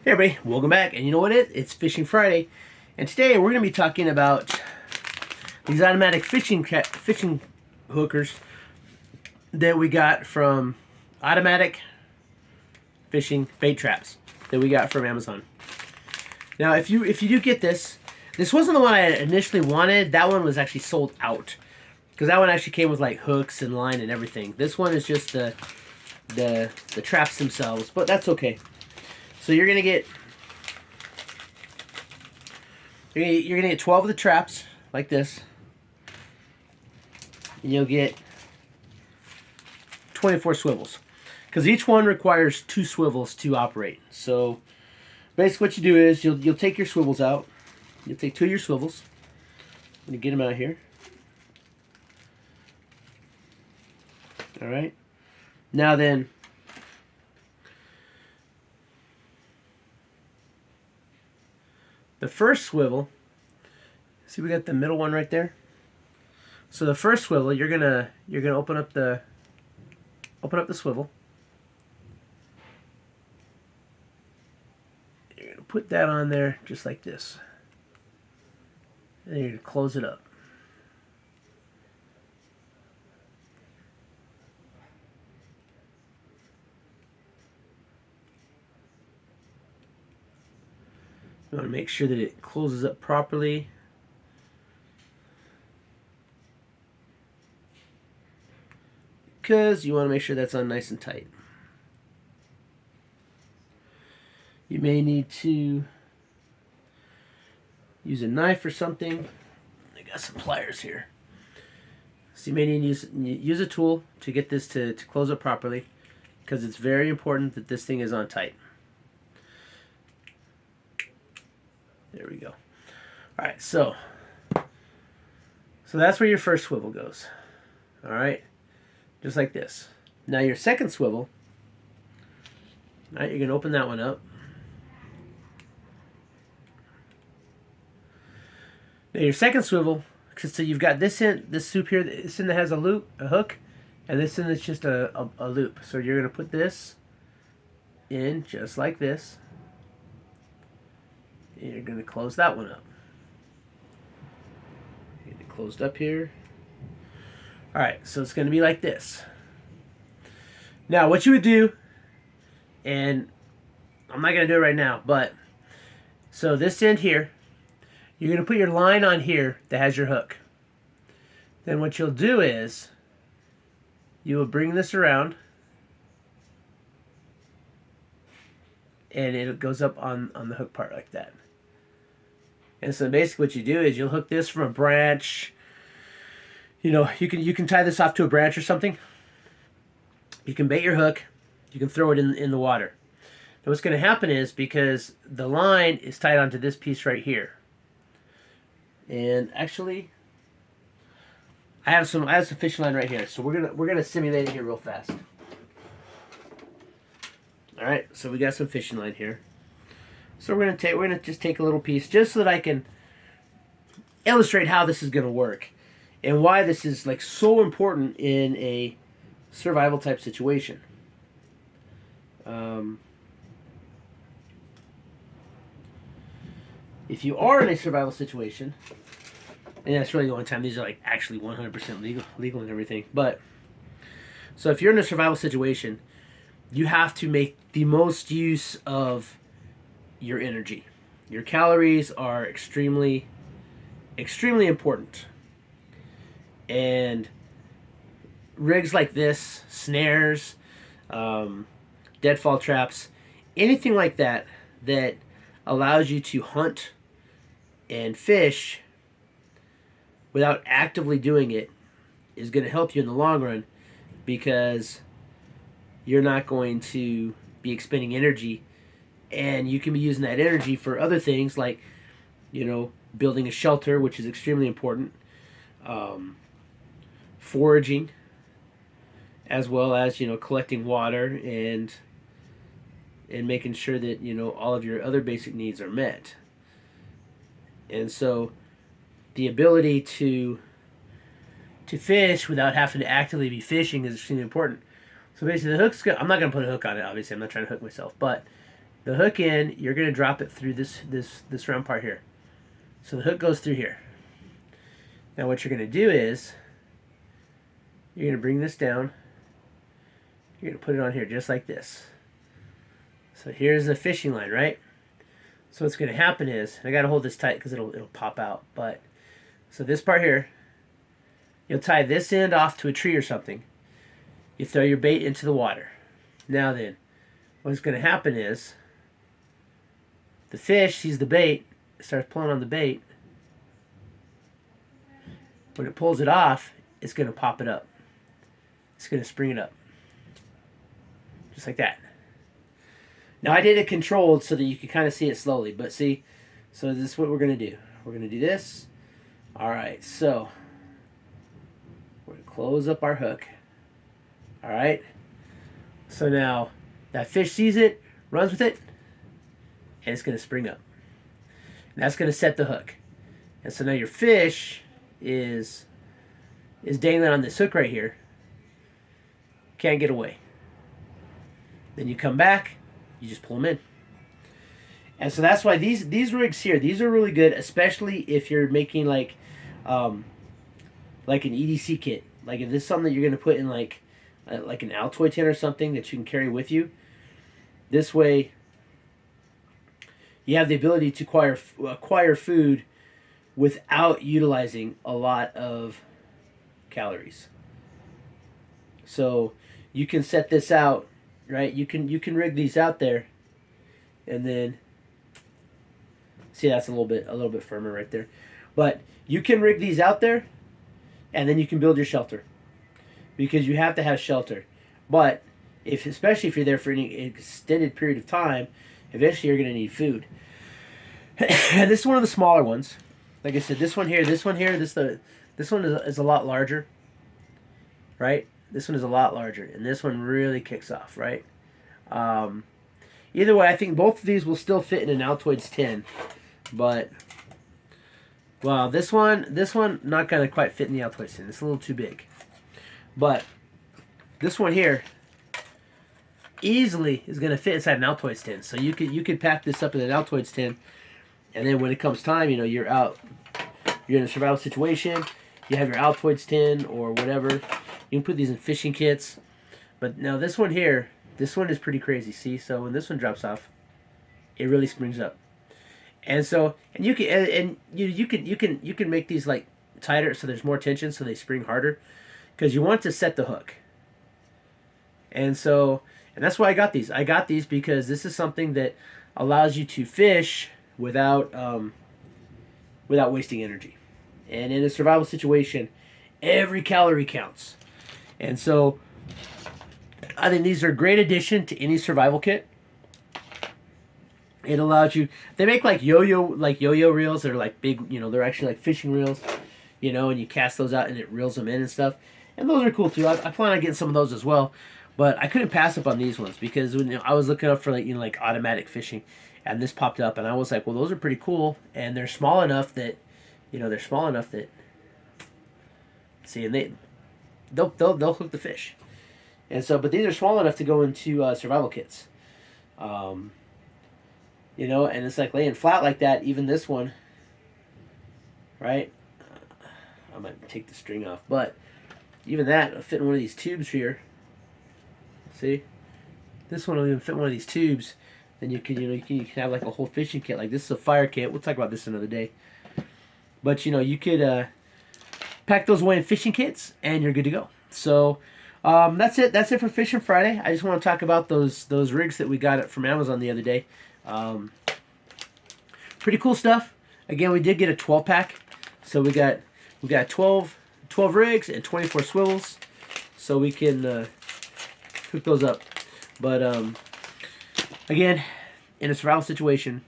Hey everybody, welcome back. And you know what it's Fishing Friday. And today we're going to be talking about these automatic fishing hookers that we got from Automatic Fishing Bait Traps that we got from Amazon. Now, if you do get this wasn't the one I initially wanted. That one was actually sold out. Because that one actually came with like hooks and line and everything. This one is just the traps themselves, but that's okay. So you're gonna get 12 of the traps like this, and you'll get 24 swivels, because each one requires 2 swivels to operate. So basically, what you do is you'll take your swivels out. You'll take 2 of your swivels. I'm gonna get them out here. All right. Now then, the first swivel, see, we got the middle one right there. So the first swivel, you're gonna open up the swivel. You're gonna put that on there just like this, and you're gonna close it up. You want to make sure that it closes up properly. Because you want to make sure that's on nice and tight. You may need to use a knife or something. I got some pliers here. So you may need to use a tool to get this to close up properly, because it's very important that this thing is on tight. There we go. Alright, so that's where your first swivel goes. Alright, just like this. Now your second swivel, alright, you're going to open that one up. Now your second swivel, so you've got this soup here, this end that has a hook, and this end that's just a loop. So you're going to put this in just like this. And you're going to close that one up. Get it closed up here. Alright, so it's going to be like this. Now, what you would do, and I'm not going to do it right now, but so this end here, you're going to put your line on here that has your hook. Then what you'll do is you will bring this around, and it goes up on the hook part like that. And so basically what you do is you'll hook this from a branch. You know, you can tie this off to a branch or something. You can bait your hook. You can throw it in the water. Now what's going to happen is, because the line is tied onto this piece right here. And actually, I have some fishing line right here. So we're gonna simulate it here real fast. All right, so we got some fishing line here. So we're gonna just take a little piece, just so that I can illustrate how this is gonna work, and why this is like so important in a survival type situation. If you are in a survival situation, and that's really the only time these are like actually 100% legal and everything, but so if you're in a survival situation, you have to make the most use of your energy. Your calories are extremely important. And rigs like this, snares, deadfall traps, anything like that that allows you to hunt and fish without actively doing it is going to help you in the long run, because you're not going to be expending energy, and you can be using that energy for other things, like, you know, building a shelter, which is extremely important, foraging, as well as, you know, collecting water and making sure that, you know, all of your other basic needs are met. And so the ability to fish without having to actively be fishing is extremely important. So basically, the hook's I'm not going to put a hook on it, obviously. I'm not trying to hook myself. But the hook in, you're going to drop it through this round part here. So the hook goes through here. Now what you're going to do is you're going to bring this down. You're going to put it on here just like this. So here's the fishing line, right? So what's going to happen is, I got to hold this tight because it'll pop out. But so this part here, you'll tie this end off to a tree or something. You throw your bait into the water. Now then, what's going to happen is the fish sees the bait, starts pulling on the bait. When it pulls it off, it's going to pop it up. It's going to spring it up. Just like that. Now I did it controlled so that you can kind of see it slowly. But see, so this is what we're going to do. We're going to do this. Alright, so we're going to close up our hook. Alright. So now that fish sees it, runs with it, and it's going to spring up. And that's going to set the hook. And so now your fish is dangling on this hook right here. Can't get away. Then you come back, you just pull them in. And so that's why these rigs here, these are really good, especially if you're making like an EDC kit. Like if this is something that you're going to put in like an Altoid tin or something that you can carry with you. This way you have the ability to acquire food without utilizing a lot of calories. So you can set this out, right? You can rig these out there, and then see, that's a little bit firmer right there. But you can rig these out there, and then you can build your shelter, because you have to have shelter. But especially if you're there for any extended period of time, eventually you're going to need food. And this is one of the smaller ones. Like I said, this one here, this one is a lot larger, right? This one is a lot larger, and this one really kicks off, right? Either way, I think both of these will still fit in an Altoids tin, but well, this one not gonna quite fit in the Altoids tin. It's a little too big, but this one here easily is gonna fit inside an Altoids tin. So you could pack this up in an Altoids tin, and then when it comes time, you know, you're in a survival situation, you have your Altoids tin or whatever. You can put these in fishing kits. But now this one here, this one is pretty crazy. See, so when this one drops off, it really springs up. And so, and you can make these like tighter so there's more tension, so they spring harder, because you want to set the hook. And so, and that's why I got these. I got these because this is something that allows you to fish without wasting energy. And in a survival situation, every calorie counts. And so I think these are a great addition to any survival kit. It allows you, they make like yo-yo reels that are like big, you know, they're actually like fishing reels, you know, and you cast those out and it reels them in and stuff. And those are cool too. I plan on getting some of those as well. But I couldn't pass up on these ones because when I was looking up for like, you know, like automatic fishing, and this popped up, and I was like, well, those are pretty cool, and they're small enough that, you know, see, and they'll hook the fish. And so, but these are small enough to go into survival kits. You know, and it's like laying flat like that. Even this one, right? I might take the string off, but even that will fit in one of these tubes here. See, this one will even fit in one of these tubes. Then you can have like a whole fishing kit. Like this is a fire kit. We'll talk about this another day. But you know, you could pack those away in fishing kits, and you're good to go. So that's it. That's it for Fishing Friday. I just want to talk about those rigs that we got from Amazon the other day. Pretty cool stuff. Again, we did get a 12-pack. So we got 12 rigs and 24 swivels. So we can hook those up. But again, in a survival situation,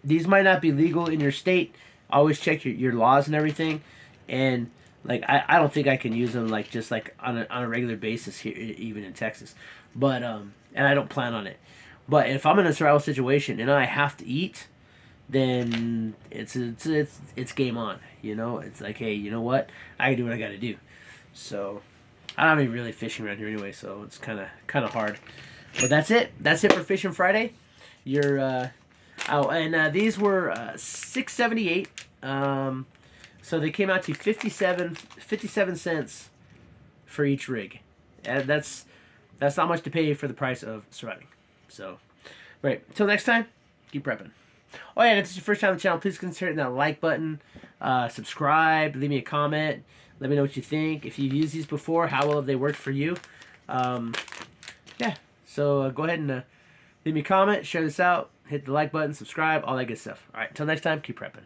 these might not be legal in your state. Always check your laws and everything. And like I don't think I can use them like just like on a regular basis here, even in Texas. But and I don't plan on it. But if I'm in a survival situation and I have to eat, then it's game on. You know, it's like, hey, you know what? I can do what I got to do. So I don't even really fishing around here anyway, so it's kind of hard. But that's it. That's it for Fishing Friday. Your these were $6.78. So they came out to 57 cents for each rig. And that's not much to pay for the price of surviving. So, right. Until next time, keep prepping. Oh yeah, and if it's your first time on the channel, please consider hitting that like button, subscribe, leave me a comment, let me know what you think. If you've used these before, how well have they worked for you? Yeah, so go ahead and leave me a comment, share this out, hit the like button, subscribe, all that good stuff. All right, until next time, keep prepping.